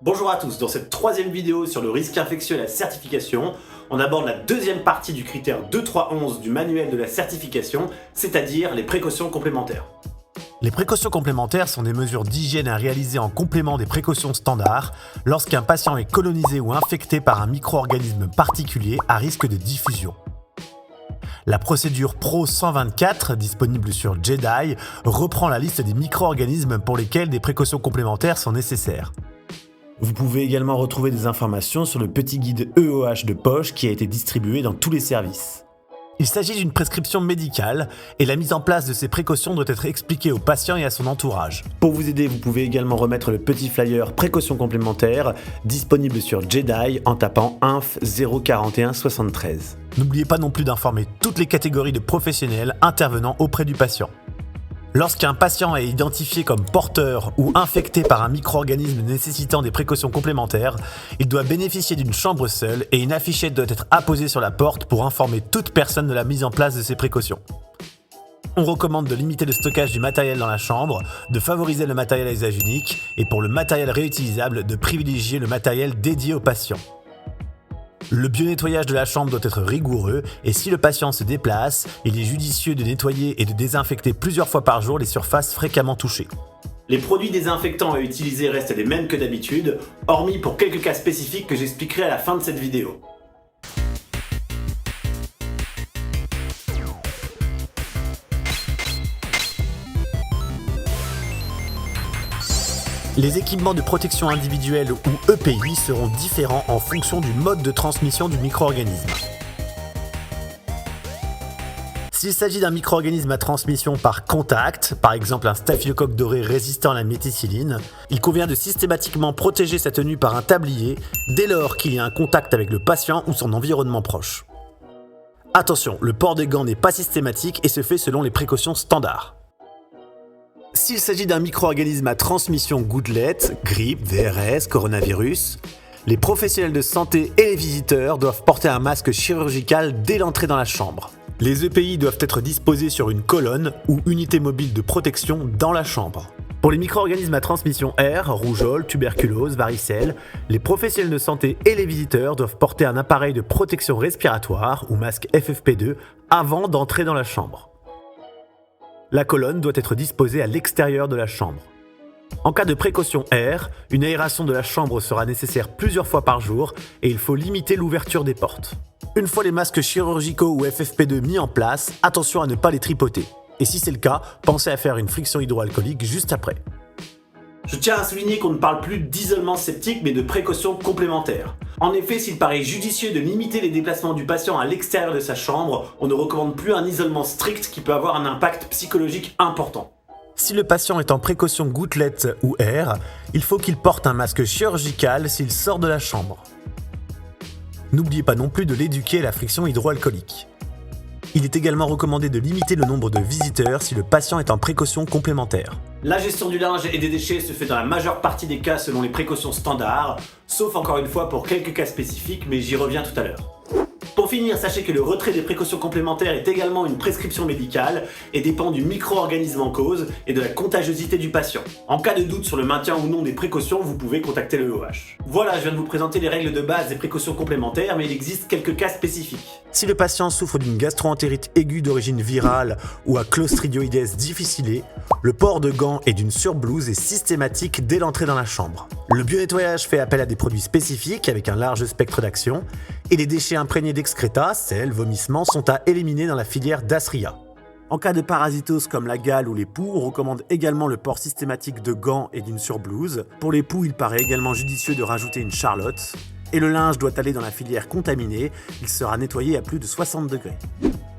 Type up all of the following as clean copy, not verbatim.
Bonjour à tous, dans cette troisième vidéo sur le risque infectieux et la certification, on aborde la deuxième partie du critère 2.3.11 du manuel de la certification, c'est-à-dire les précautions complémentaires. Les précautions complémentaires sont des mesures d'hygiène à réaliser en complément des précautions standards lorsqu'un patient est colonisé ou infecté par un micro-organisme particulier à risque de diffusion. La procédure Pro 124, disponible sur JEDI, reprend la liste des micro-organismes pour lesquels des précautions complémentaires sont nécessaires. Vous pouvez également retrouver des informations sur le petit guide EOH de poche qui a été distribué dans tous les services. Il s'agit d'une prescription médicale et la mise en place de ces précautions doit être expliquée au patient et à son entourage. Pour vous aider, vous pouvez également remettre le petit flyer précautions complémentaires disponible sur JEDI en tapant inf 041 73. N'oubliez pas non plus d'informer toutes les catégories de professionnels intervenant auprès du patient. Lorsqu'un patient est identifié comme porteur ou infecté par un micro-organisme nécessitant des précautions complémentaires, il doit bénéficier d'une chambre seule et une affichette doit être apposée sur la porte pour informer toute personne de la mise en place de ces précautions. On recommande de limiter le stockage du matériel dans la chambre, de favoriser le matériel à usage unique et pour le matériel réutilisable, de privilégier le matériel dédié au patient. Le bio-nettoyage de la chambre doit être rigoureux et si le patient se déplace, il est judicieux de nettoyer et de désinfecter plusieurs fois par jour les surfaces fréquemment touchées. Les produits désinfectants à utiliser restent les mêmes que d'habitude, hormis pour quelques cas spécifiques que j'expliquerai à la fin de cette vidéo. Les équipements de protection individuelle ou EPI seront différents en fonction du mode de transmission du micro-organisme. S'il s'agit d'un micro-organisme à transmission par contact, par exemple un staphylocoque doré résistant à la méticilline, il convient de systématiquement protéger sa tenue par un tablier dès lors qu'il y a un contact avec le patient ou son environnement proche. Attention, le port des gants n'est pas systématique et se fait selon les précautions standards. S'il s'agit d'un micro-organisme à transmission gouttelette, grippe, VRS, coronavirus, les professionnels de santé et les visiteurs doivent porter un masque chirurgical dès l'entrée dans la chambre. Les EPI doivent être disposés sur une colonne ou unité mobile de protection dans la chambre. Pour les micro-organismes à transmission air, rougeole, tuberculose, varicelle, les professionnels de santé et les visiteurs doivent porter un appareil de protection respiratoire ou masque FFP2 avant d'entrer dans la chambre. La colonne doit être disposée à l'extérieur de la chambre. En cas de précaution air, une aération de la chambre sera nécessaire plusieurs fois par jour et il faut limiter l'ouverture des portes. Une fois les masques chirurgicaux ou FFP2 mis en place, attention à ne pas les tripoter. Et si c'est le cas, pensez à faire une friction hydroalcoolique juste après. Je tiens à souligner qu'on ne parle plus d'isolement septique mais de précautions complémentaires. En effet, s'il paraît judicieux de limiter les déplacements du patient à l'extérieur de sa chambre, on ne recommande plus un isolement strict qui peut avoir un impact psychologique important. Si le patient est en précaution gouttelette ou air, il faut qu'il porte un masque chirurgical s'il sort de la chambre. N'oubliez pas non plus de l'éduquer à la friction hydroalcoolique. Il est également recommandé de limiter le nombre de visiteurs si le patient est en précaution complémentaire. La gestion du linge et des déchets se fait dans la majeure partie des cas selon les précautions standards, sauf encore une fois pour quelques cas spécifiques, mais j'y reviens tout à l'heure. Pour finir, sachez que le retrait des précautions complémentaires est également une prescription médicale et dépend du micro-organisme en cause et de la contagiosité du patient. En cas de doute sur le maintien ou non des précautions, vous pouvez contacter le EOH. Voilà, je viens de vous présenter les règles de base des précautions complémentaires, mais il existe quelques cas spécifiques. Si le patient souffre d'une gastro-entérite aiguë d'origine virale ou à clostridioïdes difficile, le port de gants et d'une surblouse est systématique dès l'entrée dans la chambre. Le bio-nettoyage fait appel à des produits spécifiques avec un large spectre d'action et les déchets imprégnés d'excréta, sel, vomissements sont à éliminer dans la filière d'Astria. En cas de parasitose comme la gale ou les poux, on recommande également le port systématique de gants et d'une surblouse. Pour les poux, il paraît également judicieux de rajouter une charlotte. Et le linge doit aller dans la filière contaminée, il sera nettoyé à plus de 60 degrés.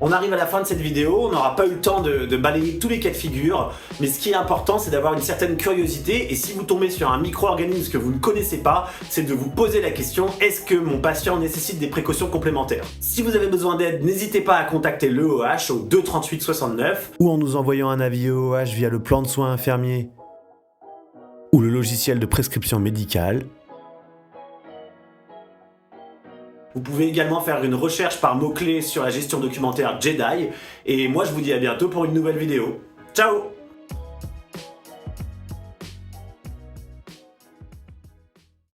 On arrive à la fin de cette vidéo, on n'aura pas eu le temps de balayer tous les cas de figure, mais ce qui est important c'est d'avoir une certaine curiosité et si vous tombez sur un micro-organisme que vous ne connaissez pas, c'est de vous poser la question, est-ce que mon patient nécessite des précautions complémentaires? Si vous avez besoin d'aide, n'hésitez pas à contacter l'EOH au 2 38 69 ou en nous envoyant un avis EOH via le plan de soins infirmier ou le logiciel de prescription médicale. Vous pouvez également faire une recherche par mots-clés sur la gestion documentaire JEDI. Et moi je vous dis à bientôt pour une nouvelle vidéo. Ciao!